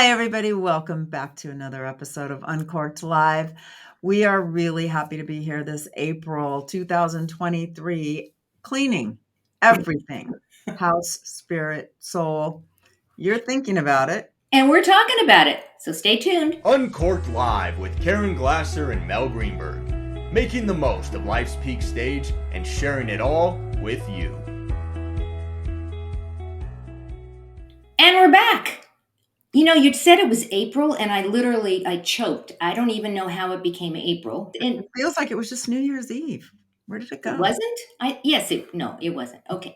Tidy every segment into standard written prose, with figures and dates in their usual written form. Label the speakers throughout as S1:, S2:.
S1: Hi, everybody. Welcome back to another episode of Uncorked Live. We are really happy to be here this April 2023, cleaning everything house, spirit, soul. You're thinking about it.
S2: And we're talking about it, so stay tuned.
S3: Uncorked Live with Karen Glasser and Mel Greenberg, making the most of life's peak stage and sharing it all with you.
S2: And we're back. You know, you said it was April, and I choked. I don't even know how it became April. And
S1: It feels like it was just New Year's Eve. Where did it go?
S2: it wasn't? It wasn't. Okay.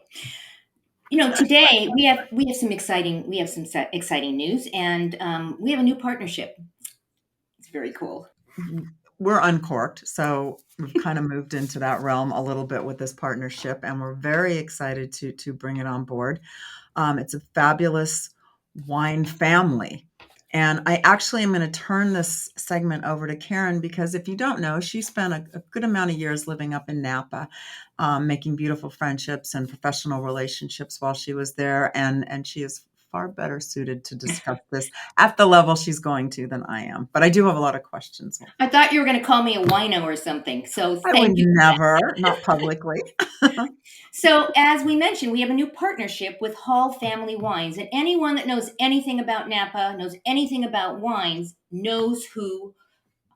S2: You know, today we have some exciting news, and we have a new partnership. It's very cool.
S1: We're uncorked, so we've kind of moved into that realm a little bit with this partnership, and we're very excited to bring it on board. It's a fabulous wine family. And I actually am going to turn this segment over to Karen because if you don't know, she spent a good amount of years living up in Napa, making beautiful friendships and professional relationships while she was there. And she is far better suited to discuss this at the level she's going to than I am. But I do have a lot of questions.
S2: I thought you were going to call me a wino or something. So
S1: I
S2: thank
S1: would
S2: you.
S1: never, not publicly.
S2: So, as we mentioned, we have a new partnership with Hall Family Wines. And anyone that knows anything about Napa, knows anything about wines, knows who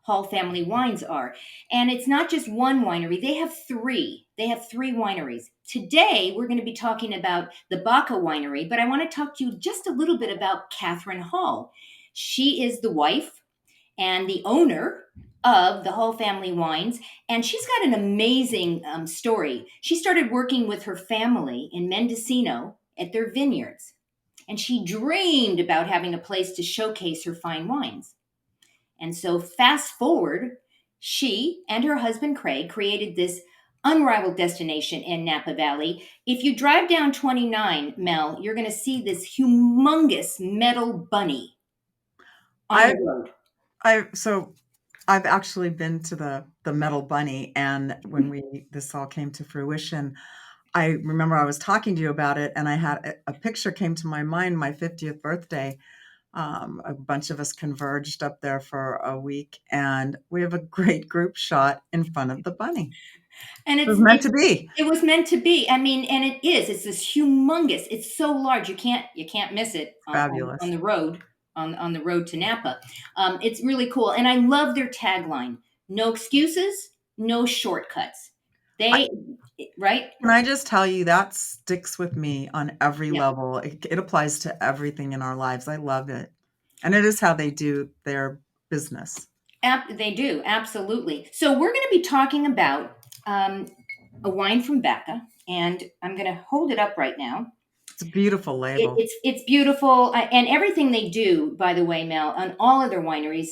S2: Hall Family Wines are. And it's not just one winery, they have three. They have three wineries. Today, we're going to be talking about the Baca Winery, but I want to talk to you just a little bit about Catherine Hall. She is the wife and the owner of the Hall Family Wines, and she's got an amazing story. She started working with her family in Mendocino at their vineyards, and she dreamed about having a place to showcase her fine wines. And so, fast forward, she and her husband Craig created this unrivaled destination in Napa Valley. If you drive down 29, Mel, you're going to see this humongous metal bunny on the road.
S1: I've actually been to the Metal Bunny, and when this all came to fruition, I remember I was talking to you about it, and I had a picture came to my mind, my 50th birthday. A bunch of us converged up there for a week, and we have a great group shot in front of the bunny.
S2: And
S1: It was meant to be.
S2: It was meant to be. I mean, and it is. It's this humongous. It's so large you can't miss it
S1: Fabulous.
S2: on the road on the road to Napa. It's really cool, and I love their tagline: "No excuses, no shortcuts." Right?
S1: Can I just tell you that sticks with me on every
S2: Yeah.
S1: level. It applies to everything in our lives. I love it, and it is how they do their business.
S2: They do, absolutely. So we're going to be talking about a wine from Baca, and I'm going to hold it up right now.
S1: It's a beautiful label.
S2: It's beautiful, and everything they do, by the way, Mel, on all of their wineries,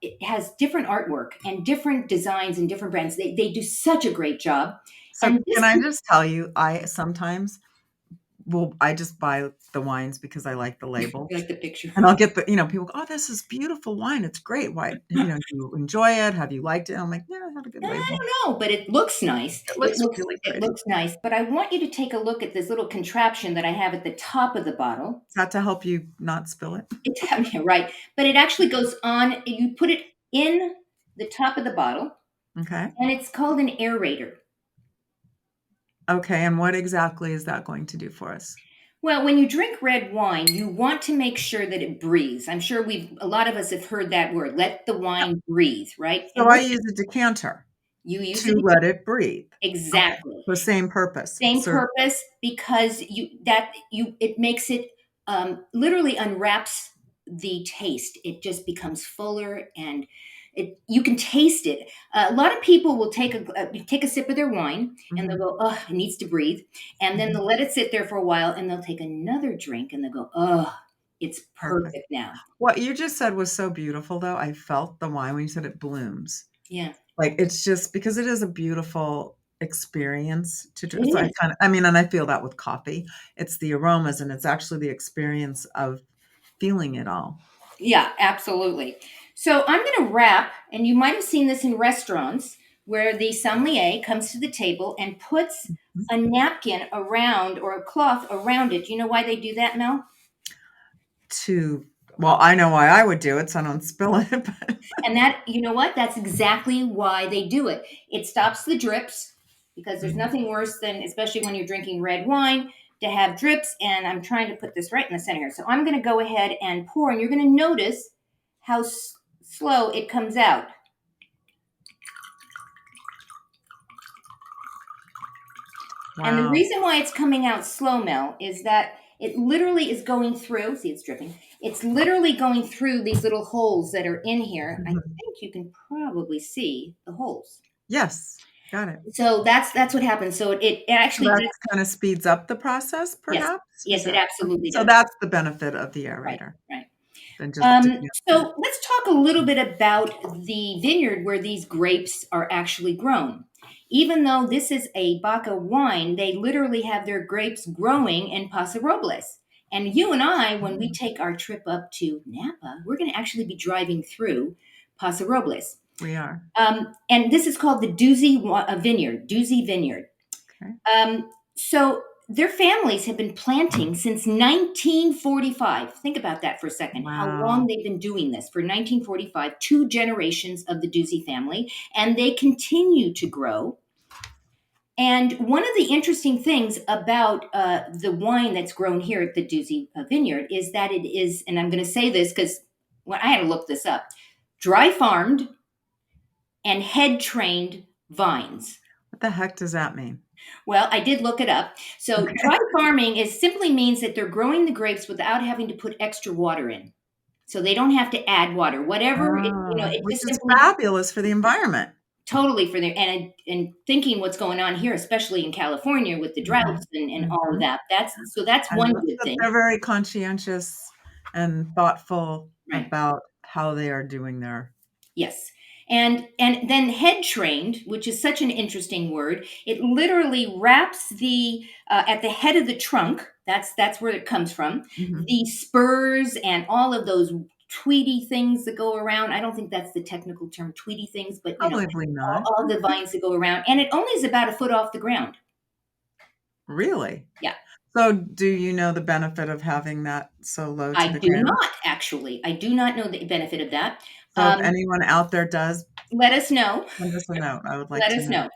S2: it has different artwork and different designs and different brands. They do such a great job.
S1: So can I just tell you, I just buy the wines because I like the label.
S2: You like the picture.
S1: And I'll get people go, "Oh, this is beautiful wine. It's great. Why, do you enjoy it? Have you liked it?" I'm like, "Yeah, I have a good label."
S2: I don't know, but it looks nice.
S1: It looks really pretty.
S2: It looks nice. But I want you to take a look at this little contraption that I have at the top of the bottle.
S1: Is that to help you not spill it?
S2: Right. But it actually goes on. You put it in the top of the bottle.
S1: Okay.
S2: And it's called an aerator.
S1: Okay. And what exactly is that going to do for us?
S2: Well, when you drink red wine, you want to make sure that it breathes. I'm sure a lot of us have heard that word. Let the wine breathe, right?
S1: So I use a decanter.
S2: You use
S1: to let it breathe.
S2: Exactly.
S1: Okay. The same purpose.
S2: Purpose, because it makes it literally unwraps the taste. It just becomes fuller, and you can taste it. A lot of people will take a sip of their wine, and they'll go, "Oh, it needs to breathe," and then they'll let it sit there for a while, and they'll take another drink, and they'll go, "Oh, it's perfect now."
S1: What you just said was so beautiful, though. I felt the wine when you said it blooms.
S2: Yeah,
S1: like it's just because it is a beautiful experience to drink. So and I feel that with coffee. It's the aromas, and it's actually the experience of feeling it all.
S2: Yeah, absolutely. So I'm going to wrap, and you might have seen this in restaurants where the sommelier comes to the table and puts a napkin around or a cloth around it. Do you know why they do that, Mel?
S1: To Well, I know why I would do it, so I don't spill it. But
S2: And that, you know what? That's exactly why they do it. It stops the drips because there's
S1: Mhm.
S2: nothing worse than, especially when you're drinking red wine, to have drips. And I'm trying to put this right in the center here. So I'm going to go ahead and pour, and you're going to notice how slow it comes out. And the
S1: Wow.
S2: reason why it's coming out slow, Mel, is that it literally is going through. See, it's dripping. It's literally going through these little holes that are in here. I
S1: Mhm.
S2: think you can probably see the holes.
S1: Yes, got it.
S2: So that's what happens. So it
S1: So
S2: actually
S1: that
S2: does.
S1: kind of speeds up the process,
S2: Yes,
S1: perhaps? Is
S2: yes, it
S1: that
S2: absolutely
S1: so
S2: does.
S1: that's the benefit of the
S2: Right,
S1: aerator
S2: right.
S1: than just sticking it in.
S2: So let's talk a little bit about the vineyard where these grapes are actually grown. Even though this is a Baca wine, they literally have their grapes growing in Paso Robles. And you and I, when we
S1: Mm,
S2: take our trip up to Napa, we're going to actually be driving through Paso Robles.
S1: we are.
S2: And this is called the Doozy Vineyard.
S1: Okay.
S2: So their families have been planting since 1945. Think about that for a second. How long
S1: Wow.
S2: they've been doing this for 1945, two generations of the Doozy family, and they continue to grow. And one of the interesting things about the wine that's grown here at the Doozy Vineyard is that it is, and I'm going to say this because I had to look this up, dry farmed and head trained vines.
S1: What the heck does that mean?
S2: Well, I did look it up. So
S1: Okay.
S2: dry farming is simply means that they're growing the grapes without having to put extra water in. So they don't have to add water. Whatever it, it
S1: Which
S2: just
S1: is
S2: simply
S1: fabulous for the environment.
S2: totally for their and thinking what's going on here, especially in California with the
S1: Mhm,
S2: droughts and all of
S1: mhm.
S2: that. That's
S1: And
S2: one
S1: looks
S2: good
S1: like
S2: thing.
S1: they're very conscientious and thoughtful
S2: Right.
S1: about how they are doing their
S2: Yes. And then head trained, which is such an interesting word. It literally wraps the at the head of the trunk. That's where it comes from.
S1: Mhm.
S2: The spurs and all of those tweedy things that go around. I don't think that's the technical term, tweedy things, but
S1: Probably not.
S2: all the vines that go around. And it only is about a foot off the ground.
S1: Really?
S2: Yeah.
S1: So do you know the benefit of having that so low to
S2: I
S1: the
S2: do
S1: ground?
S2: not actually. I do not know the benefit of that.
S1: So if
S2: Um,
S1: anyone out there does,
S2: Let us know.
S1: send us a note. I would like
S2: Let
S1: to
S2: us
S1: know.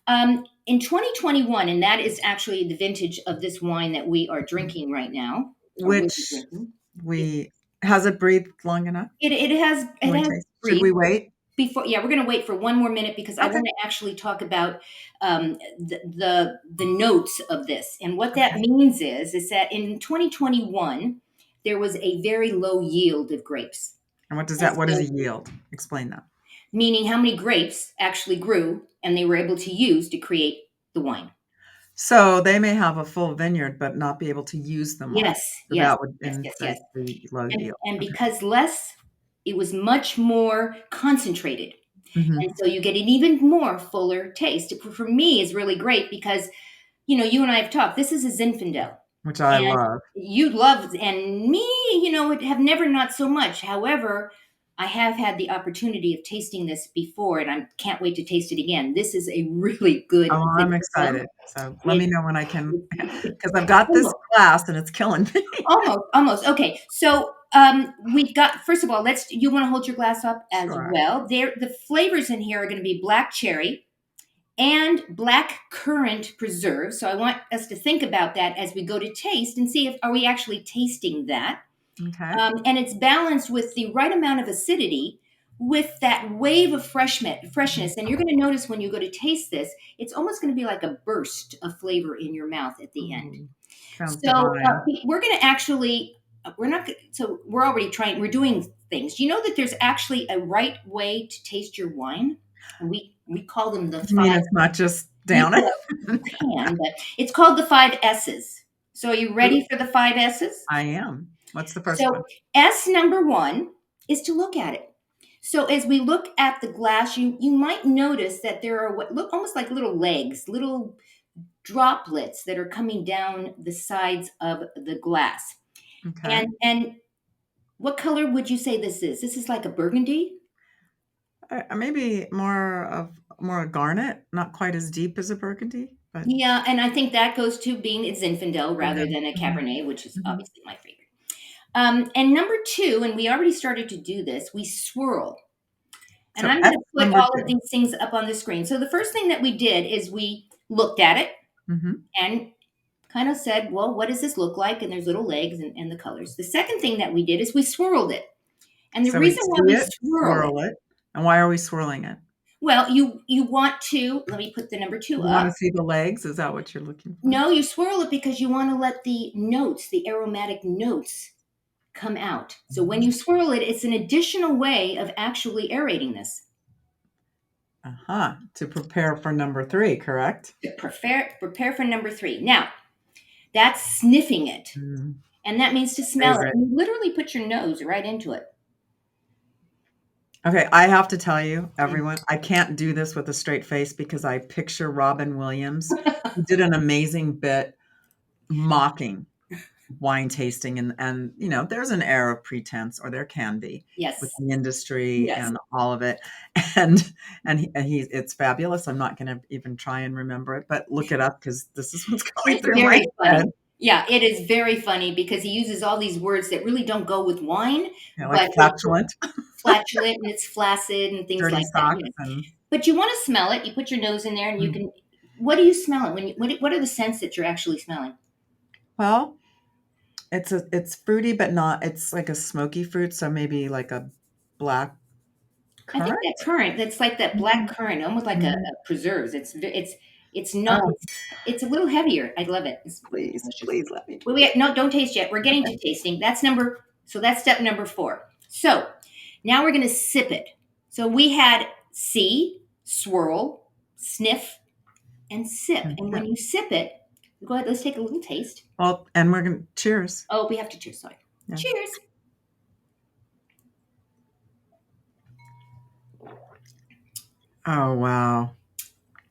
S2: know. In 2021, and that is actually the vintage of this wine that we are drinking right now, or will be
S1: Which
S2: drinking.
S1: we has it breathed long enough?
S2: It
S1: Can we
S2: has
S1: taste? Should we
S2: breathed
S1: wait?
S2: before. Yeah, we're going to wait for one more minute because I
S1: Okay.
S2: want to actually talk about the notes of this. And what that
S1: Okay.
S2: means is that in 2021 there was a very low yield of grapes,
S1: And
S2: and
S1: what is
S2: so
S1: a yield? Explain that.
S2: meaning how many grapes actually grew and they were able to use to create the wine.
S1: So they may have a full vineyard, but not be able to use them all.
S2: Yes,
S1: So
S2: yes,
S1: that would
S2: yes, yes,
S1: increase
S2: yes.
S1: the low yield.
S2: And
S1: Okay.
S2: because it was much more concentrated. And
S1: Mhm.
S2: so you get an even more fuller taste. For me is really great because, you and I have talked, this is a Zinfandel.
S1: Which I
S2: And
S1: love.
S2: you love, and me, have never not so much. However, I have had the opportunity of tasting this before and I can't wait to taste it again. This is a really good
S1: Oh, I'm
S2: Zinfandel.
S1: excited. So let me
S2: It,
S1: know when I can,
S2: it,
S1: because I've got this glass and it's killing me.
S2: Almost, almost. Okay, so we've got. First of all, let's. You want to hold your glass up as
S1: Sure.
S2: well. There, the flavors in here are going to be black cherry and black currant preserve. So I want us to think about that as we go to taste and see if are we actually tasting that.
S1: Okay.
S2: And it's balanced with the right amount of acidity, with that wave of freshness. And you're going to notice when you go to taste this, it's almost going to be like a burst of flavor in your mouth at the end.
S1: Ooh, sounds
S2: So
S1: divine.
S2: we're going to actually, we're not, so we're already we're doing things. Do you know that there's actually a right way to taste your wine? And we call them the
S1: You mean
S2: five,
S1: it's not just
S2: we
S1: down it?
S2: call it, you can, but it's called the five S's. So are you ready for the five S's?
S1: I am. What's the first one?
S2: So S number one is to look at it. So as we look at the glass, you might notice that there are what look almost like little legs, little droplets that are coming down the sides of the glass.
S1: Okay.
S2: And what color would you say this is? This is like a burgundy?
S1: Maybe more a garnet, not quite as deep as a burgundy, but
S2: Yeah, and I think that goes to being a Zinfandel rather
S1: yeah.
S2: than a
S1: Mhm,
S2: Cabernet, which is
S1: mhm.
S2: obviously my favorite. And number two, and we already started to do this, we swirl. And
S1: So
S2: I'm going
S1: X
S2: to put
S1: number
S2: all of
S1: 2.
S2: these things up on the screen. So the first thing that we did is we looked at it
S1: Mhm.
S2: and kind of said, well, what does this look like? And there's little legs and the colors. The second thing that we did is we swirled it. And the
S1: So we
S2: reason why
S1: see
S2: we
S1: it,
S2: swirl it,
S1: swirl it, and why are we swirling it?
S2: well, you want to, let me put the number two
S1: You
S2: up.
S1: wanna see the legs? Is that what you're looking for?
S2: No, you swirl it because you want to let the notes, the aromatic notes, come out. So when you swirl it, it's an additional way of actually aerating this.
S1: Uh-huh, to prepare for number 3, correct?
S2: To prepare for number three. Now, that's sniffing it.
S1: Mm,
S2: And that means to smell it.
S1: favorite.
S2: And you literally put your nose right into it.
S1: Okay, I have to tell you, everyone, I can't do this with a straight face because I picture Robin Williams, who did an amazing bit mocking wine tasting and, you know, there's an air of pretense, or there can be,
S2: Yes.
S1: with the industry
S2: Yes.
S1: and all of it, and he's it's fabulous. I'm not gonna even try and remember it, but look it up because this is what's going
S2: It's
S1: through my
S2: very funny.
S1: head.
S2: Yeah, it is very funny because he uses all these words that really don't go with wine,
S1: You know,
S2: but
S1: like flatulent,
S2: flatulent and it's flaccid and things
S1: dirty
S2: like that.
S1: socks, and
S2: But you want to smell it. You put your nose in there and you
S1: Mm.
S2: can. What do you smell it when? What are the scents that you're actually smelling?
S1: well, it's fruity, but not it's like a smoky fruit, so maybe like a black
S2: I think
S1: currant?
S2: that currant. That's like that black
S1: Mhm,
S2: currant, almost like
S1: mhm.
S2: a preserves. It's not.
S1: Oh,
S2: It's a little heavier. I love it. It's
S1: please,
S2: delicious.
S1: please let me
S2: Well,
S1: taste.
S2: no, don't taste yet. We're getting
S1: Okay.
S2: to tasting. So that's step number 4. So now we're going to sip it. So we had see, swirl, sniff, and sip.
S1: And
S2: And when
S1: sip.
S2: you sip it, go ahead, let's take a little taste.
S1: Well, and we're gonna cheers.
S2: Oh, we have to cheers. Sorry.
S1: Yeah.
S2: Cheers.
S1: Oh, wow.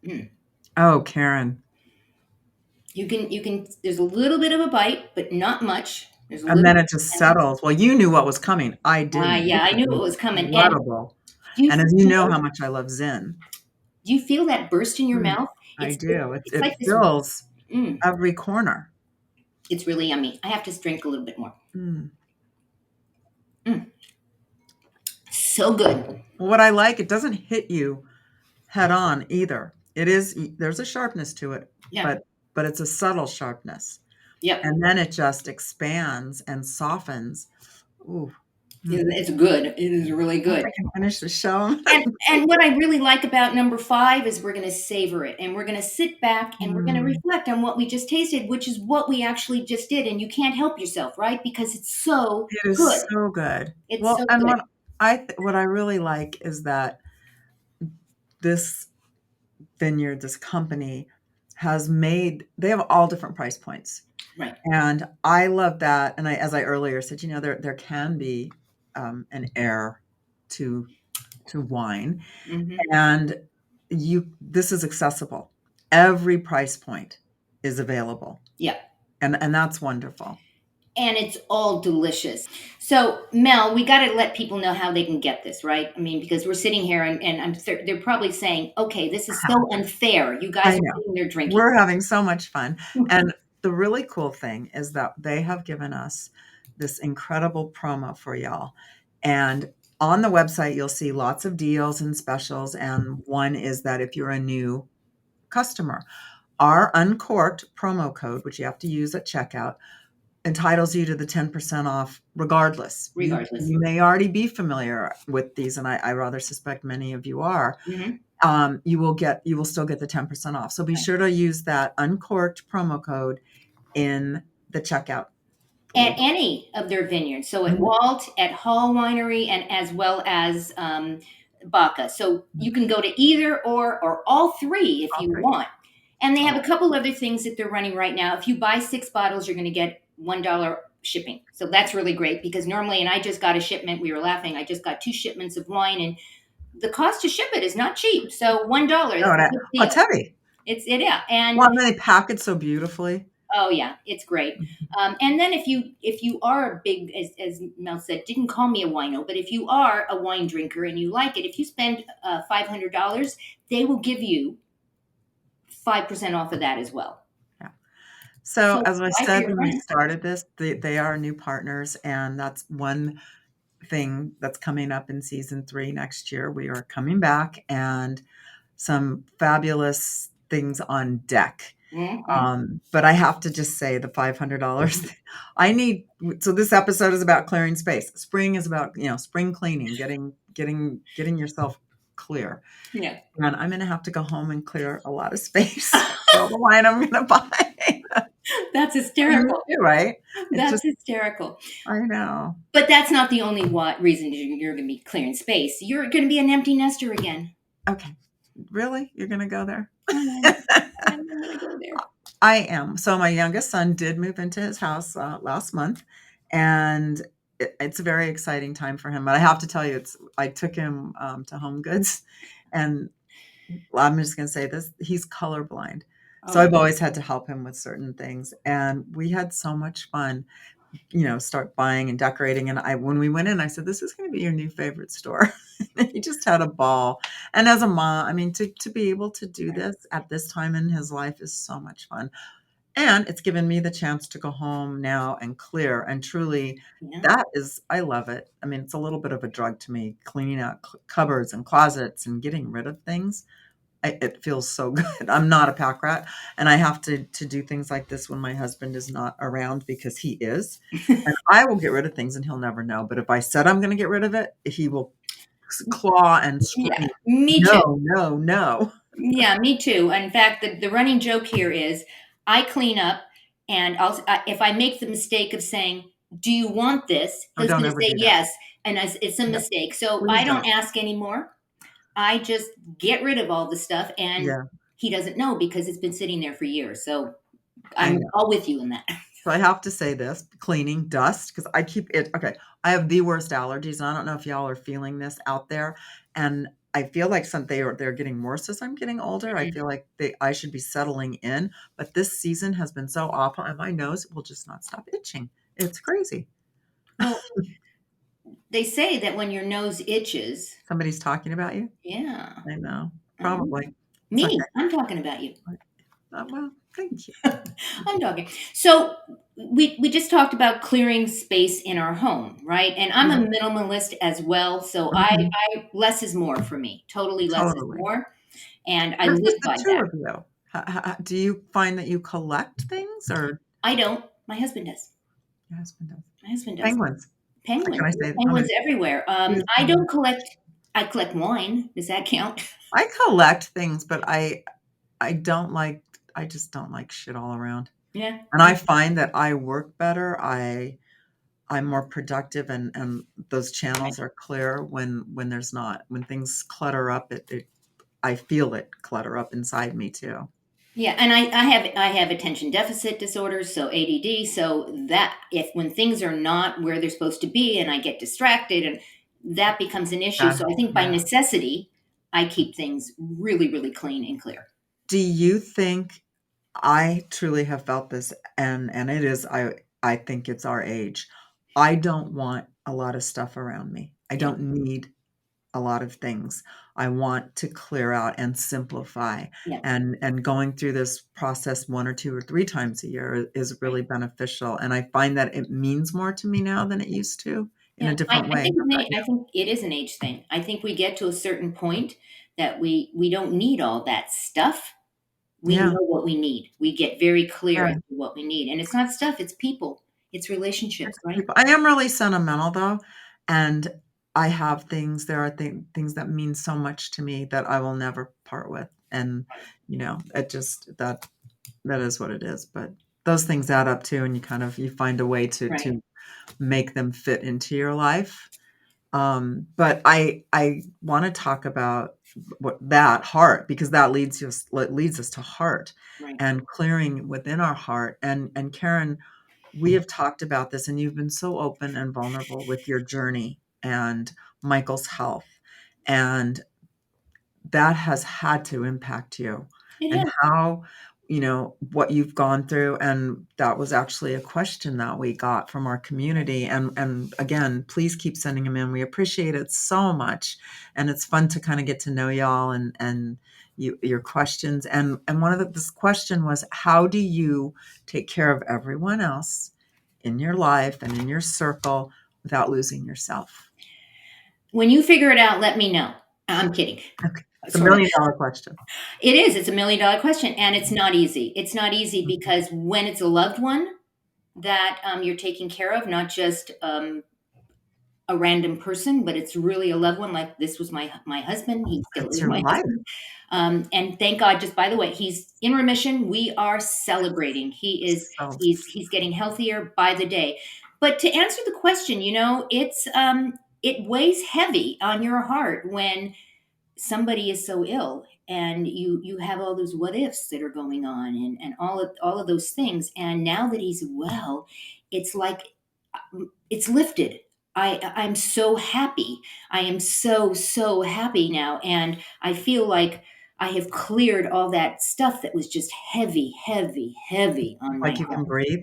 S2: Mm.
S1: Oh, Karen.
S2: There's a little bit of a bite, but not much. There's a
S1: And
S2: little.
S1: then it just settles. Well, you knew what was coming. I didn't.
S2: Yeah, I
S1: This
S2: knew
S1: is
S2: it was coming. And
S1: incredible.
S2: do you
S1: And as you know
S2: feel,
S1: how much I love Zin.
S2: do you feel that burst in your
S1: Mm,
S2: mouth?
S1: I do.
S2: It's
S1: It
S2: like this.
S1: fills
S2: Mm,
S1: every corner.
S2: it's really yummy. I have to drink a little bit more.
S1: Mm.
S2: So good.
S1: What I like, it doesn't hit you head on either. There's a sharpness to it,
S2: Yeah.
S1: but it's a subtle sharpness.
S2: Yep.
S1: And then it just expands and softens. Ooh.
S2: It's good. It is really good.
S1: I can finish the show.
S2: And what I really like about number 5 is we're going to savor it and we're going to sit back and we're going to reflect on what we just tasted, which is what we actually just did. And you can't help yourself, right? Because it's so
S1: It is
S2: good.
S1: so good.
S2: It's
S1: Well,
S2: so
S1: and
S2: good.
S1: what I really like is that this vineyard, this company they have all different price points.
S2: Right.
S1: And I love that. And as I earlier said, you know, there can be an air to wine,
S2: Mhm.
S1: and this is accessible. Every price point is available.
S2: Yeah.
S1: And that's wonderful.
S2: And it's all delicious. So, Mel, we got to let people know how they can get this, right? I mean, because we're sitting here and they're probably saying, okay, this is so unfair. You guys
S1: I
S2: are
S1: know.
S2: sitting there drinking.
S1: We're having so much fun. And the really cool thing is that they have given us this incredible promo for y'all. And on the website, you'll see lots of deals and specials. And one is that if you're a new customer, our Uncorked promo code, which you have to use at checkout, entitles you to the 10% off regardless.
S2: Regardless.
S1: You may already be familiar with these, and I rather suspect many of you are.
S2: Mhm.
S1: You will still get the 10% off. So be sure to use that Uncorked promo code in the checkout.
S2: At any of their vineyards. So at
S1: Mhm.
S2: Walt, at Hall Winery, and as well as Baca. So you can go to either or all three if
S1: All
S2: you
S1: three.
S2: want. And they have a couple other things that they're running right now. If you buy 6 bottles, you're going to get $1 shipping. So that's really great because normally, and I just got a shipment, we were laughing, I just got 2 shipments of wine and the cost to ship it is not cheap. So $1,
S1: No,
S2: that's a good deal.
S1: it's heavy.
S2: Yeah. And
S1: Well, and they pack it so beautifully.
S2: oh yeah, it's great. And then if you are a big, as Mel said, didn't call me a wino, but if you are a wine drinker and you like it, if you spend $500, they will give you 5% off of that as well.
S1: So,
S2: So
S1: as I
S2: why for
S1: said
S2: your
S1: when we
S2: friends?
S1: started this, they are new partners, and that's one thing that's coming up in season 3 next year. We are coming back, and some fabulous things on deck.
S2: Mm-hmm.
S1: But I have to just say the $500 I need. So this episode is about clearing space. Spring is about, spring cleaning, getting yourself clear.
S2: Yeah.
S1: And I'm going to have to go home and clear a lot of space for all the wine I'm going to buy.
S2: That's
S1: You
S2: hysterical.
S1: too, right? It's
S2: That's
S1: just,
S2: hysterical.
S1: I know.
S2: But that's not the only reason you're going to be clearing space. You're going to be an empty nester again.
S1: Okay. Really? You're going to go there?
S2: I'm going to go there.
S1: I am. So my youngest son did move into his house last month, and it's a very exciting time for him. But I have to tell you, I took him to Home Goods, and I'm just going to say this: he's colorblind, so
S2: Oh,
S1: I've always had to help him with certain things, and we had so much fun. Start buying and decorating. And when we went in, I said, "This is going to be your new favorite store." And he just had a ball. And as a mom, I mean, to be able to do
S2: right.
S1: this at this time in his life is so much fun. And it's given me the chance to go home now and clear. And truly,
S2: Yeah.
S1: that is, I love it. I mean, it's a little bit of a drug to me, cleaning out cupboards and closets and getting rid of things. It feels so good. I'm not a pack rat, and I have to do things like this when my husband is not around because he is. And I will get rid of things and he'll never know. But if I said I'm going to get rid of it, he will claw and
S2: Yeah.
S1: scream,
S2: Me too.
S1: no, no, no.
S2: Yeah, me too. In fact, the running joke here is I clean up, and if I make the mistake of saying, "Do you want this?"
S1: Oh,
S2: He's
S1: don't
S2: going to
S1: ever
S2: say
S1: do that.
S2: yes, and it's a
S1: No,
S2: mistake. So
S1: please
S2: I
S1: don't.
S2: don't ask anymore. I just get rid of all the stuff, and
S1: Yeah,
S2: he doesn't know because it's been sitting there for years. So
S1: I
S2: I'm
S1: know.
S2: all with you in that.
S1: So I have to say this, cleaning, dust, because I keep it okay, I have the worst allergies, and I don't know if y'all are feeling this out there, and I feel like they're getting worse as I'm getting older. I feel like I should be settling in, but this season has been so awful, and my nose will just not stop itching. It's crazy.
S2: Well, they say that when your nose itches,
S1: Somebody's talking about you?
S2: yeah.
S1: I know.
S2: Oh,
S1: Probably. It's okay.
S2: me, I'm talking about you.
S1: Well, thank you.
S2: I'm talking. So we just talked about clearing space in our home, right? And I'm
S1: Yeah.
S2: a minimalist as well. So
S1: Mhm.
S2: I less is more for me. Totally less is
S1: Totally.
S2: more, and I
S1: But it's just
S2: live
S1: the
S2: by
S1: 2
S2: that.
S1: of you. Do you find that you collect things or
S2: I don't. My husband does.
S1: your husband does?
S2: My husband does.
S1: Penguins.
S2: Penguins.
S1: Can I
S2: We have
S1: say I'm
S2: penguins
S1: gonna
S2: everywhere.
S1: use
S2: I
S1: penguins.
S2: don't collect. I collect wine. Does that count?
S1: I collect things, but I don't like I just don't like shit all around.
S2: Yeah.
S1: And I find that I work better. I'm more productive and those channels are clear when there's not. When things clutter up, it I feel it clutter up inside me too.
S2: Yeah, and I have attention deficit disorders, so ADD. So that if when things are not where they're supposed to be, and I get distracted, and that becomes an issue.
S1: That
S2: So I think by
S1: yeah.
S2: necessity, I keep things really, really clean and clear.
S1: Do you think I truly have felt this and it is I think it's our age. I don't want a lot of stuff around me. I
S2: Yeah,
S1: don't need a lot of things. I want to clear out and simplify,
S2: yeah,
S1: and going through this process 1 or 2 or 3 times a year is
S2: right.
S1: really beneficial, and I find that it means more to me now than it used to in a
S2: Yeah,
S1: different
S2: I
S1: way.
S2: think
S1: How about you?
S2: I think it is an age thing. I think we get to a certain point that we don't need all that stuff. We
S1: Yeah,
S2: know what we need. We get very clear as
S1: yeah.
S2: to what we need, and it's not stuff. It's people. It's relationships, right?
S1: I am really sentimental though, and I have things there are things that mean so much to me that I will never part with, and, it just that is what it is, but those things add up too, and you find a way to
S2: Right.
S1: make them fit into your life. But I wanna talk about what that heart, because that leads us to heart
S2: Right.
S1: and clearing within our heart, and Karen, we have talked about this, and you've been so open and vulnerable with your journey and Michael's health, and that has had to impact you.
S2: It
S1: And
S2: has.
S1: what you've gone through. And that was actually a question that we got from our community. And again, please keep sending them in. We appreciate it so much. And it's fun to kind of get to know y'all and your questions. And one of this question was, how do you take care of everyone else in your life and in your circle without losing yourself?
S2: When you figure it out, let me know. I'm kidding.
S1: Okay. It's a
S2: Sort of.
S1: $1,000,000 question.
S2: It is. It's $1,000,000 question, and it's not easy. It's not easy because when it's a loved one that you're taking care of, not just a random person, but it's really a loved one. Like this was my husband. He still
S1: It's
S2: is
S1: your
S2: my
S1: life.
S2: husband. And thank God. Just by the way, he's in remission. We are celebrating.
S1: So
S2: He's getting healthier by the day. But to answer the question, it weighs heavy on your heart when somebody is so ill and you have all those what ifs that are going on and all of those things. And now that he's well, it's like it's lifted. I'm so happy. I am so happy now, and I feel like I have cleared all that stuff that was just heavy on my
S1: like you can
S2: heart.
S1: breathe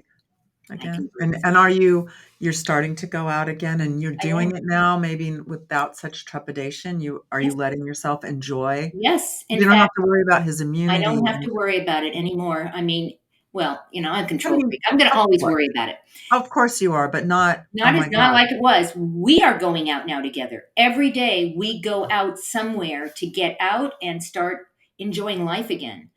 S2: I can
S1: again.
S2: breathe.
S1: And you're starting to go out again and you're
S2: I am.
S1: doing it now, maybe without such trepidation. Are you
S2: Yes,
S1: letting yourself enjoy?
S2: yes. In
S1: You don't have
S2: fact,
S1: to worry about his
S2: I
S1: immunity.
S2: don't have to worry about it anymore. I mean, well, I'm a
S1: I
S2: control
S1: mean,
S2: freak. I'm going to
S1: of
S2: always
S1: course.
S2: worry about it.
S1: Of course you are, but not, oh
S2: Not
S1: my
S2: as not
S1: God.
S2: like it was. We are going out now together. Every day we go out somewhere to get out and start enjoying life again.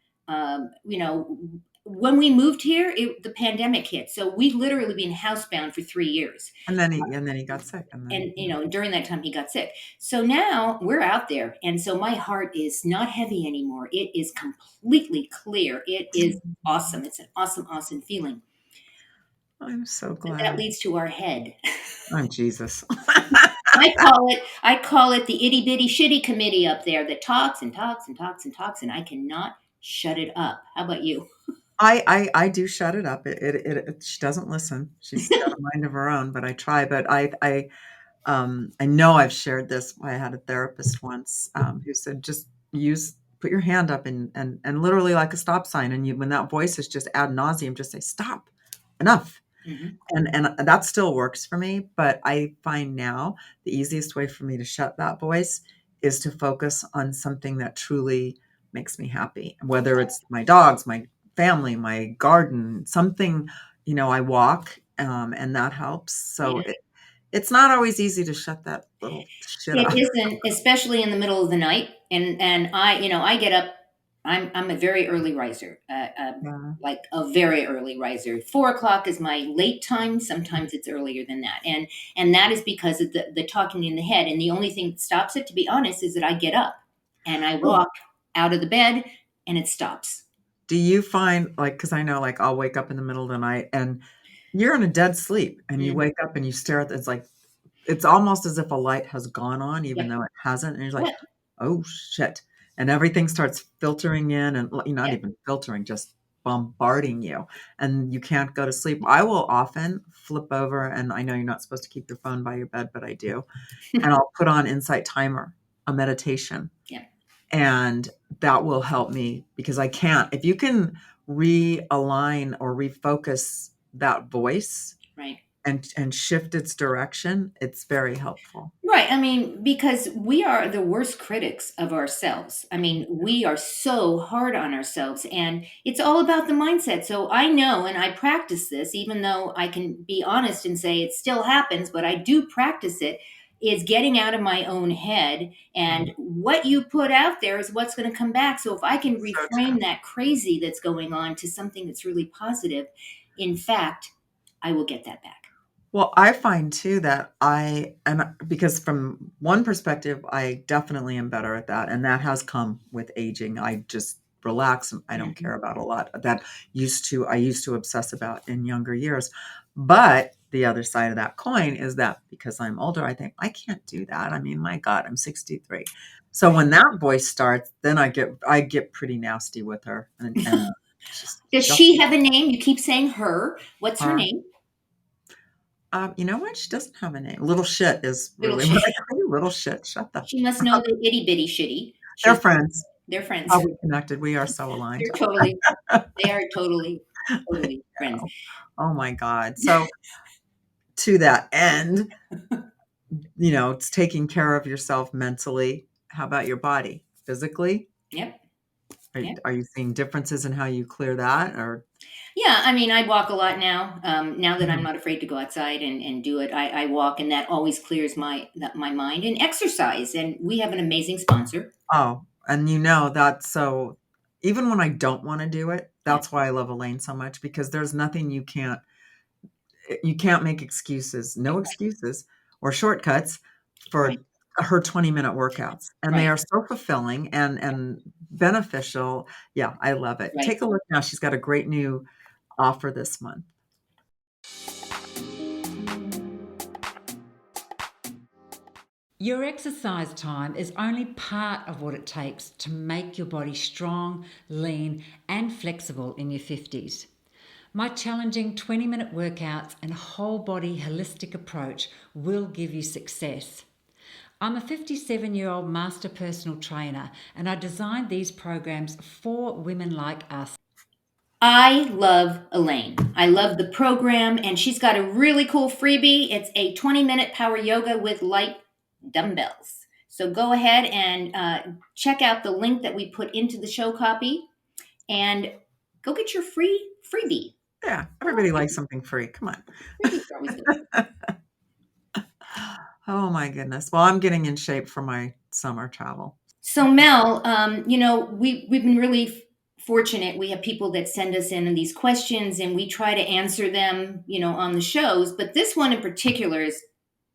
S2: When we moved here, the pandemic hit, so we've literally been housebound for 3 years.
S1: And then he got sick and then,
S2: And during that time he got sick. So now we're out there, and so my heart is not heavy anymore. It is completely clear. It is awesome. It's an awesome feeling.
S1: I'm so
S2: But that
S1: glad.
S2: leads to our head.
S1: Oh, Jesus.
S2: I call it the itty bitty shitty committee up there that talks and talks and talks and talks, and I cannot shut it up. How about you?
S1: I do shut it up. She doesn't listen. She's got a mind of her own, but I try. But I know I've shared this. I had a therapist once who said, just put your hand up and literally like a stop sign. And when that voice is just ad nauseum, just say, stop, enough.
S2: Mhm.
S1: And that still works for me. But I find now the easiest way for me to shut that voice is to focus on something that truly makes me happy, whether it's my dogs, my family, my garden, something, I walk, and that helps. So
S2: Yeah.
S1: it's not always easy to shut that little shit
S2: It
S1: up.
S2: isn't, especially in the middle of the night. And I get up. I'm a very early riser,
S1: Yeah.
S2: like a very early riser. 4 o'clock is my late time. Sometimes it's earlier than that, and that is because of the talking in the head. And the only thing that stops it, to be honest, is that I get up and I
S1: Oh,
S2: walk out of the bed, and it stops.
S1: do you find, like, because I know, like, I'll wake up in the middle of the night and you're in a dead sleep and you
S2: Mm,
S1: wake up and you stare at it's like it's almost as if a light has gone on even
S2: yep.
S1: though it hasn't, and you're like,
S2: Yep.
S1: "Oh, shit," and everything starts filtering in and not
S2: Yep.
S1: even filtering, just bombarding you, and you can't go to sleep. I will often flip over, and I know you're not supposed to keep your phone by your bed, but I do, and I'll put on Insight Timer, a meditation,
S2: Yep.
S1: and that will help me because I can't if you can realign or refocus that voice
S2: Right.
S1: and shift its direction, it's very helpful.
S2: Right. I mean, because we are the worst critics of ourselves. I mean, we are so hard on ourselves, and it's all about the mindset. So I know, and I practice this, even though I can be honest and say it still happens, but I do practice it, is getting out of my own head. And what you put out there is what's going to come back. So if I can
S1: So true.
S2: reframe that crazy that's going on to something that's really positive, in fact, I will get that back.
S1: Well, I find too that because from one perspective, I definitely am better at that, and that has come with aging. I just relax and I don't
S2: Mhm.
S1: care about a lot that I used to obsess about in younger years. But the other side of that coin is that because I'm older, I think I can't do that. I mean, my God, I'm 63. So
S2: Right.
S1: when that voice starts, then I get pretty nasty with her, and just
S2: Does
S1: shut
S2: she have a name? You keep saying her. What's her
S1: her.
S2: name?
S1: You know what? She doesn't have a name. Little shit is
S2: Little
S1: really what
S2: shit.
S1: I call you. Little shit. Shut the
S2: She must
S1: fuck
S2: know
S1: up.
S2: the itty bitty shitty.
S1: They're
S2: She's
S1: friends.
S2: They're friends.
S1: How we connected. We are so aligned.
S2: They are totally, totally friends.
S1: Oh my God. So to that end, it's taking care of yourself mentally. How about your body? Physically?
S2: Yep.
S1: Are,
S2: Yep.
S1: are you seeing differences in how you clear that? Or
S2: Yeah, I mean, I walk a lot now. Now that I'm not afraid to go outside and do it, I walk, and that always clears my mind. And exercise, and we have an amazing sponsor.
S1: oh, and that's so even when I don't want to do it,
S2: Yeah.
S1: that's why I love Elaine so much, because there's nothing you can't make excuses, no excuses or shortcuts for
S2: Right.
S1: her 20-minute workouts. And they
S2: Right.
S1: are so fulfilling and beneficial. Yeah, I love it.
S2: Right.
S1: Take a look now. She's got a great new offer this month.
S4: Your exercise time is only part of what it takes to make your body strong, lean, and flexible in your 50s. My challenging 20-minute workouts and whole body holistic approach will give you success. I'm a 57-year-old master personal trainer, and I designed these programs for women like us.
S2: I love Elaine. I love the program, and she's got a really cool freebie. It's a 20-minute power yoga with light dumbbells. So go ahead and check out the link that we put into the show copy and go get your freebie.
S1: Yeah, everybody likes something free. Come on.
S2: Freebies are always good.
S1: Oh my goodness. Well, I'm getting in shape for my summer travel.
S2: So Mel, we've been really fortunate. We have people that send us in these questions, and we try to answer them, on the shows. But this one in particular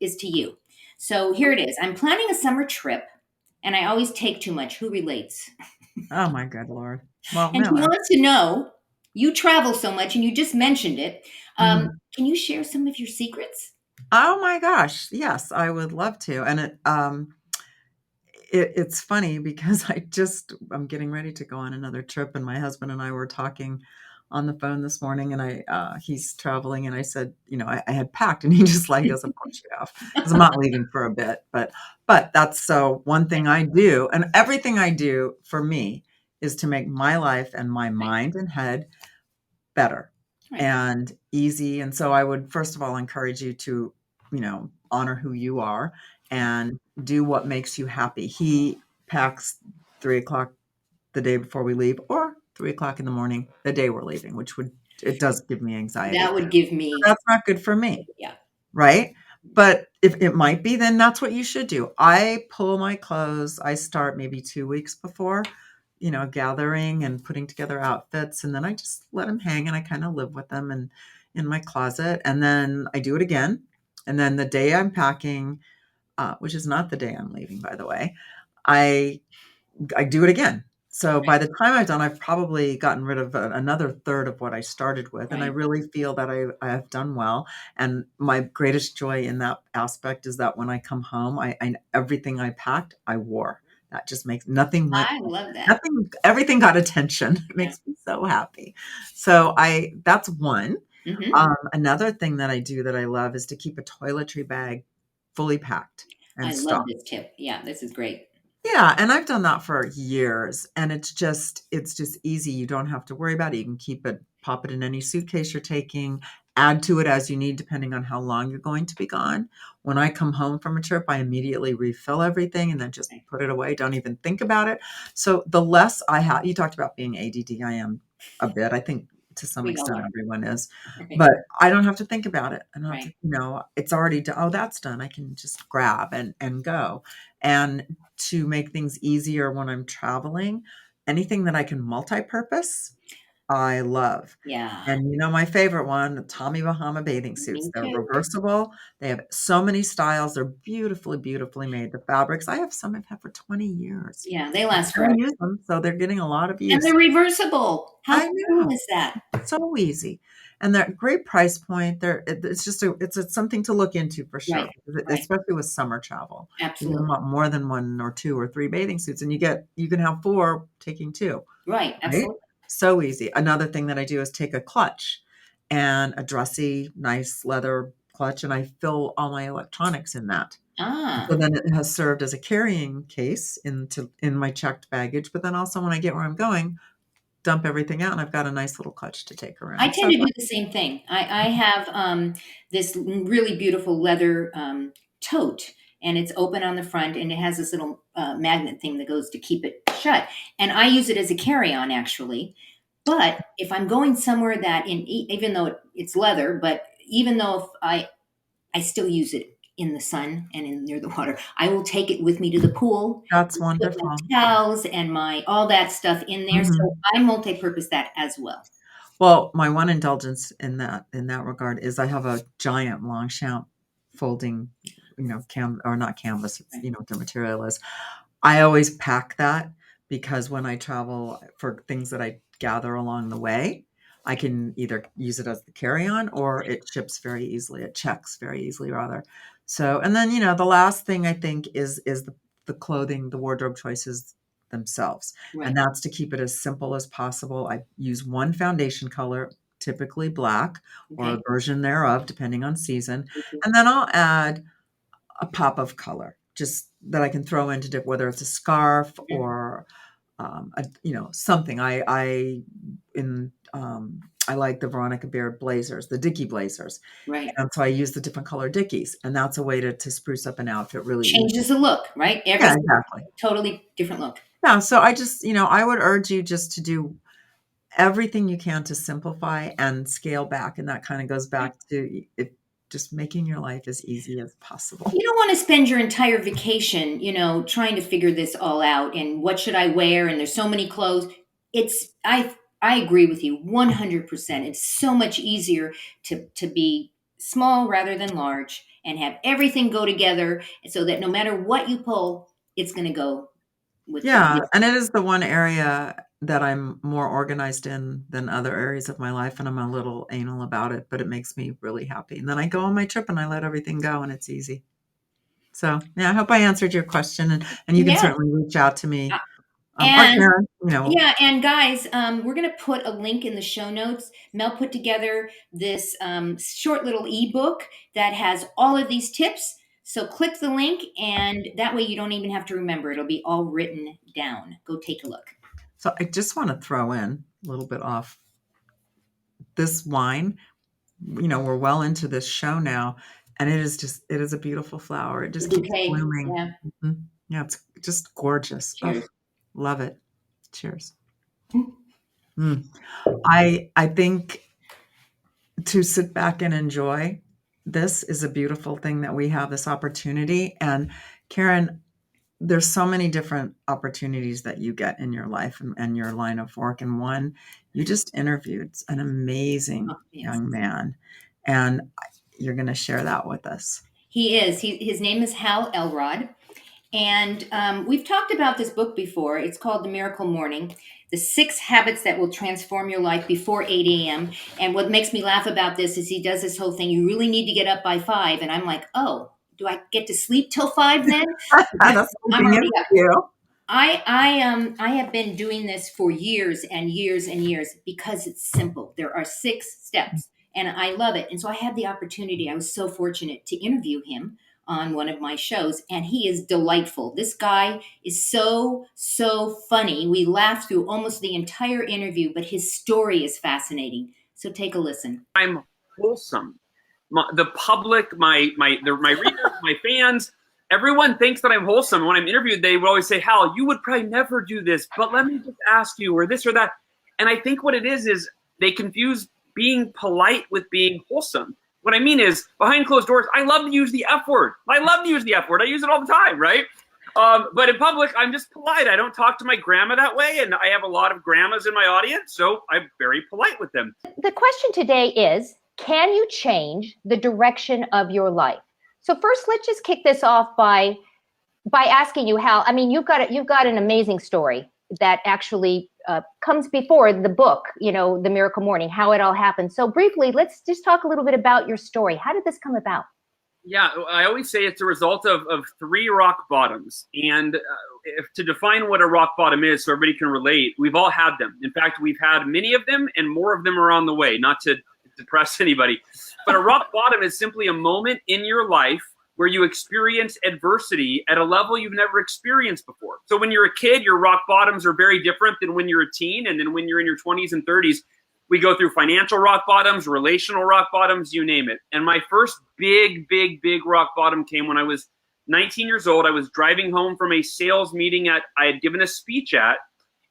S2: is to you. So here it is. I'm planning a summer trip, and I always take too much. Who relates?
S1: Oh my good Lord. Well,
S2: And
S1: no.
S2: she wants to know. You travel so much, and you just mentioned it. Can you share some of your secrets?
S1: Oh my gosh. Yes, I would love to. And it's funny because I'm getting ready to go on another trip, and my husband and I were talking on the phone this morning, and he's traveling, and I said, I had packed, and he just like goes, of course you have, because I'm not leaving for a bit, but that's so one thing I do, and everything I do for me is to make my life and my mind and head better and easy. And so I would first of all encourage you to, honor who you are and do what makes you happy. He packs 3 o'clock the day before we leave, or 3 o'clock in the morning the day we're leaving, it does give me anxiety.
S2: That would give me.
S1: That's not good for me.
S2: Yeah.
S1: Right. But if it might be, then that's what you should do. I pull my clothes. I start maybe 2 weeks before, gathering and putting together outfits. And then I just let them hang, and I kind of live with them and in my closet. And then I do it again. And then the day I'm packing, which is not the day I'm leaving, by the way, I do it again. So by the time I've done, I've probably gotten rid of another third of what I started with. And I really feel that I have done well. And my greatest joy in that aspect is that when I come home, everything I packed, I wore. That just makes nothing went.
S2: I love that.
S1: Everything got attention. It makes me so happy. So that's one.
S2: Mm-hmm.
S1: Another thing that I do that I love is to keep a toiletry bag fully packed and
S2: I
S1: stocked.
S2: love this tip. Yeah, this is great.
S1: Yeah, and I've done that for years, and it's just easy. You don't have to worry about it. You can pop it in any suitcase you're taking, add to it as you need, depending on how long you're going to be gone. When I come home from a trip, I immediately refill everything and then just put it away. Don't even think about it. So the less I have, you talked about being ADD. I am a bit. I think to some extent everyone is, but I don't have to think about it. I don't have to, it's already done. Oh, that's done. I can just grab and go. And to make things easier when I'm traveling, anything that I can multi-purpose, I love.
S2: Yeah.
S1: And my favorite one, the Tommy Bahama bathing suits. They're reversible. They have so many styles. They're beautifully, beautifully made. The fabrics, I have some I've had for 20 years.
S2: Yeah, they last forever.
S1: I use them, so they're getting a lot of use.
S2: And they're reversible. How cool is that?
S1: So easy. And they're great price point. It's just it's something to look into for sure, especially with summer travel.
S2: Absolutely.
S1: You want more than 1 or 2 or 3 bathing suits, and you can have 4 taking 2.
S2: Right. Absolutely.
S1: Right? So easy. Another thing that I do is take a clutch and a dressy, nice leather clutch, and I fill all my electronics in that.
S2: Ah,
S1: So then it has served as a carrying case in my checked baggage, but then also when I get where I'm going, dump everything out and I've got a nice little clutch to take
S2: I
S1: around.
S2: tend
S1: So
S2: to do the same thing. I have this really beautiful leather tote, and it's open on the front, and it has this little magnet thing that goes to keep it shut. And I use it as a carry-on, actually. But if I'm going somewhere that, even though it's leather, but even though if I still use it in the sun and in near the water, I will take it with me to the pool.
S1: that's
S2: Put my
S1: wonderful.
S2: towels and my all that stuff in there.
S1: Mhm.
S2: So I multi-purpose that as well.
S1: Well, my one indulgence in that regard is I have a giant Longchamp folding, or not canvas, it's, what the material is. I always pack that because when I travel for things that I gather along the way, I can either use it as the carry-on or it ships very easily. It checks very easily rather. So, and then, the last thing I think is the clothing, the wardrobe choices themselves.
S2: Right.
S1: And that's to keep it as simple as possible. I use one foundation color, typically black or a
S2: Okay.
S1: version thereof, depending on season.
S2: Mhm.
S1: And then I'll add a pop of color just that I can throw into whether it's a scarf or something. I like the Veronica Beard blazers, the Dickie blazers,
S2: Right.
S1: and so I use the different color Dickies, and that's a way to spruce up an outfit really easy.
S2: Changes the look, right? Every
S1: Yeah, exactly.
S2: totally different look.
S1: Yeah, so I just, I would urge you just to do everything you can to simplify and scale back, and that kind of goes back to just making your life as easy as possible.
S2: You don't want to spend your entire vacation, trying to figure this all out and what should I wear and there's so many clothes. I agree with you 100%. It's so much easier to be small rather than large and have everything go together so that no matter what you pull, it's going to go with
S1: Yeah, and it is the one area that I'm more organized in than other areas of my life, and I'm a little anal about it, but it makes me really happy. And then I go on my trip and I let everything go, and it's easy. So, yeah, I hope I answered your question, and you can
S2: Yeah.
S1: certainly reach out to me. Or
S2: And
S1: Karen,
S2: yeah, and guys, we're going to put a link in the show notes. Mel put together this short little ebook that has all of these tips. So click the link, and that way you don't even have to remember. It'll be all written down. Go take a look.
S1: So I just want to throw in a little bit off this wine. We're well into this show now, and it is a beautiful flower. It just keeps
S2: Okay.
S1: blooming.
S2: Yeah.
S1: Mhm. Yeah, it's just gorgeous. Oh,
S2: Cheers.
S1: love it. Cheers. Mm. I think to sit back and enjoy this is a beautiful thing that we have this opportunity. And Karen, there's so many different opportunities that you get in your life and your line of work. And one, you just interviewed an amazing
S2: Oh, yes.
S1: young man, and you're going to share that with us.
S2: He is. His name is Hal Elrod. And we've talked about this book before. It's called The Miracle Morning, The 6 Habits That Will Transform Your Life Before 8 a.m. And what makes me laugh about this is he does this whole thing. You really need to get up by 5. And I'm like, oh, do I get to sleep till 5 then?
S1: That's
S2: I'm already up.
S1: you.
S2: I have been doing this for years and years and years because it's simple. There are 6 steps and I love it. And so I had the opportunity. I was so fortunate to interview him on one of my shows, and he is delightful. This guy is so funny. We laughed through almost the entire interview, but his story is fascinating. So take a listen.
S5: I'm wholesome. The public, my readers, my fans, everyone thinks that I'm wholesome. When I'm interviewed, they will always say, Hal, you would probably never do this, but let me just ask you, or this or that. And I think what it is they confuse being polite with being wholesome. What I mean is, behind closed doors, I love to use the F word. I love to use the F word. I use it all the time, right? But in public, I'm just polite. I don't talk to my grandma that way, and I have a lot of grandmas in my audience, so I'm very polite with them.
S6: The question today is, can you change the direction of your life? So first, let's just kick this off by asking you, Hal. I mean, you've got an amazing story that actually comes before the book, The Miracle Morning, how it all happened. So briefly, let's just talk a little bit about your story. How did this come about?
S5: Yeah, I always say it's a result of 3 rock bottoms. And if to define what a rock bottom is so everybody can relate, we've all had them. In fact, we've had many of them and more of them are on the way, not to depress anybody. But a rock bottom is simply a moment in your life where you experience adversity at a level you've never experienced before. So when you're a kid, your rock bottoms are very different than when you're a teen. And then when you're in your 20s and 30s, we go through financial rock bottoms, relational rock bottoms, you name it. And my first big rock bottom came when I was 19 years old. I was driving home from a sales meeting I had given a speech at,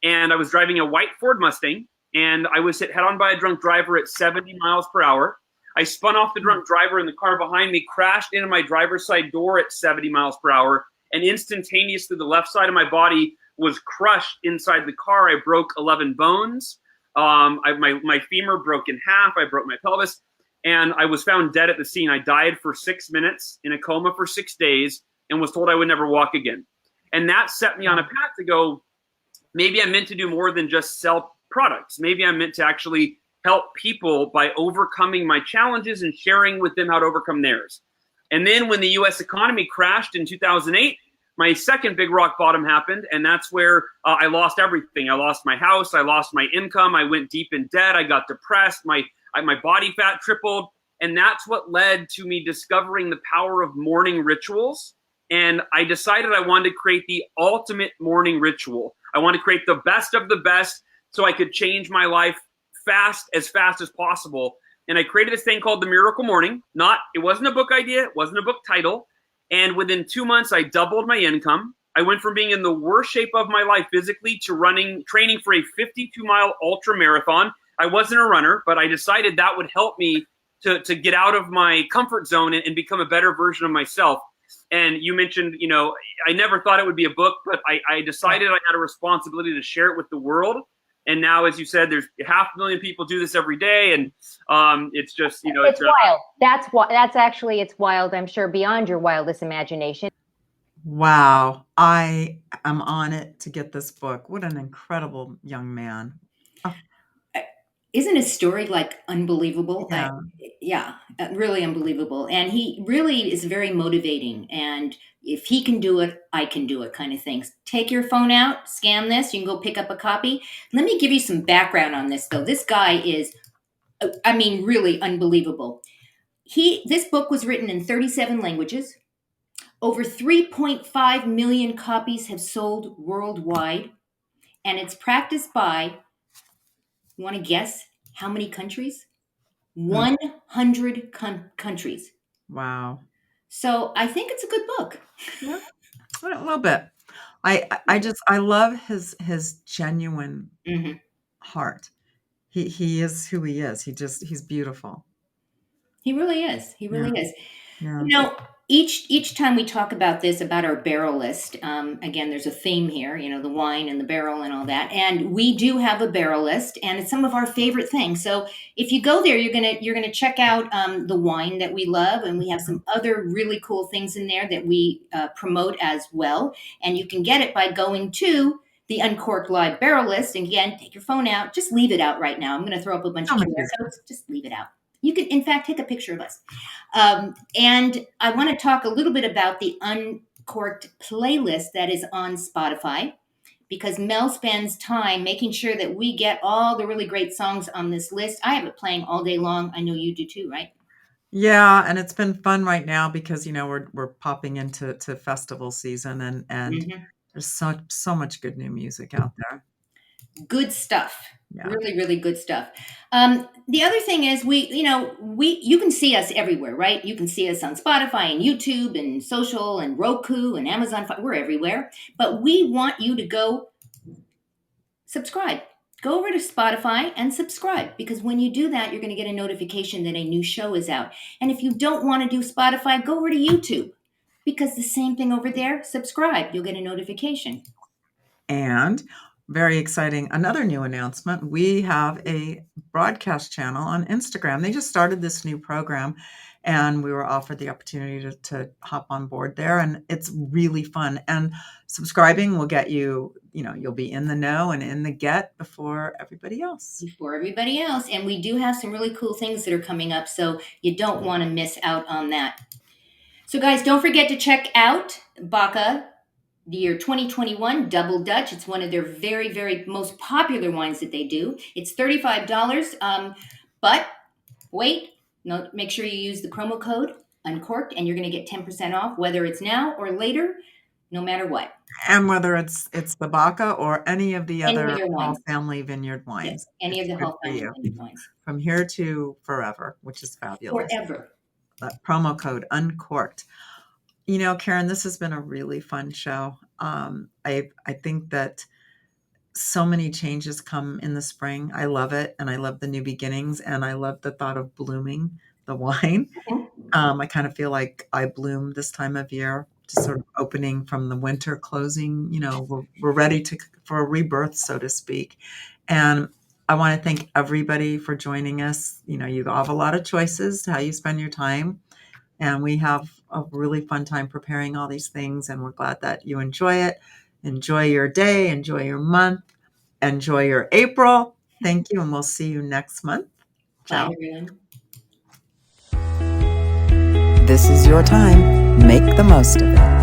S5: and I was driving a white Ford Mustang, and I was hit head on by a drunk driver at 70 miles per hour. I spun off the drunk driver, and the car behind me crashed into my driver's side door at 70 miles per hour, and instantaneously the left side of my body was crushed inside the car. I broke 11 bones. My femur broke in half. I broke my pelvis, and I was found dead at the scene. I died for 6 minutes in a coma for 6 days and was told I would never walk again. And that set me on a path to go, maybe I'm meant to do more than just sell products. Maybe I'm meant to actually help people by overcoming my challenges and sharing with them how to overcome theirs. And then when the US economy crashed in 2008, my second big rock bottom happened, and that's where I lost everything. I lost my house. I lost my income. I went deep in debt. I got depressed. My body fat tripled. And that's what led to me discovering the power of morning rituals. And I decided I wanted to create the ultimate morning ritual. I wanted to create the best of the best so I could change my life as fast as possible. And I created this thing called the Miracle Morning. It wasn't a book idea. It wasn't a book title. And within 2 months, I doubled my income. I went from being in the worst shape of my life physically to training for a 52-mile ultra marathon. I wasn't a runner, but I decided that would help me to get out of my comfort zone and become a better version of myself. And you mentioned, I never thought it would be a book, but I decided I had a responsibility to share it with the world. And now, as you said, there's 500,000 people do this every day, and it's just,
S6: it's wild. It's wild. I'm sure beyond your wildest imagination.
S1: Wow. I am on it to get this book. What an incredible young man.
S2: Isn't his story unbelievable?
S1: Yeah.
S2: Really unbelievable. And he really is very motivating. And if he can do it, I can do it kind of things. Take your phone out, scan this, you can go pick up a copy. Let me give you some background on this, though. This guy is, really unbelievable. This book was written in 37 languages. Over 3.5 million copies have sold worldwide. And it's practiced by, you want to guess how many countries? 100 countries.
S1: Wow.
S2: So I think it's a good book.
S1: Yeah, a little bit. I love his genuine heart. He is who he is. He's beautiful.
S2: He really is. He really is.
S1: Yeah.
S2: Each time we talk about our barrel list, again, there's a theme here, the wine and the barrel and all that. And we do have a barrel list, and it's some of our favorite things. So if you go there, you're gonna check out the wine that we love, and we have some other really cool things in there that we promote as well. And you can get it by going to the Uncorked Live Barrel List. And again, take your phone out. Just leave it out right now. I'm going to throw up a bunch of QR codes. Just leave it out. You can, in fact, take a picture of us. And I want to talk a little bit about the Uncorked playlist that is on Spotify, because Mel spends time making sure that we get all the really great songs on this list. I have it playing all day long. I know you do too, right?
S1: Yeah, and it's been fun right now because we're popping into festival season, and there's so much good new music out there.
S2: Good stuff.
S1: Yeah.
S2: Really, really good stuff. The other thing is you can see us everywhere, right? You can see us on Spotify and YouTube and social and Roku and Amazon. We're everywhere. But we want you to go subscribe. Go over to Spotify and subscribe, because when you do that, you're going to get a notification that a new show is out. And if you don't want to do Spotify, go over to YouTube, because the same thing over there, subscribe. You'll get a notification.
S1: And very exciting, another new announcement. We have a broadcast channel on Instagram. They just started this new program, and we were offered the opportunity to hop on board there, and it's really fun. And subscribing will get you, you'll be in the know and in the get before everybody else.
S2: And we do have some really cool things that are coming up, so you don't want to miss out on that. So guys, don't forget to check out Baca, the year 2021 Double Dutch. It's one of their very, very most popular wines that they do. It's $35. But wait, make sure you use the promo code Uncorked, and you're going to get 10% off, whether it's now or later, no matter what.
S1: And whether it's the Baca or any of the
S2: Any
S1: other
S2: other
S1: Hall
S2: wines.
S1: Family Vineyard
S2: Yes,
S1: wines.
S2: any of
S1: It's
S2: the
S1: good
S2: Hall
S1: for
S2: Family
S1: you.
S2: Vineyard wines.
S1: From here to forever, which is fabulous.
S2: Forever.
S1: That promo code Uncorked. You know, Karen, this has been a really fun show. I think that so many changes come in the spring. I love it, and I love the new beginnings, and I love the thought of blooming the wine. I kind of feel like I bloom this time of year, just sort of opening from the winter, closing. You know, we're ready for a rebirth, so to speak. And I want to thank everybody for joining us. You know, you have a lot of choices to how you spend your time. And we have a really fun time preparing all these things. And we're glad that you enjoy it. Enjoy your day, enjoy your month, enjoy your April. Thank you. And we'll see you next month. Ciao.
S2: Bye, everyone.
S1: This is your time. Make the most of it.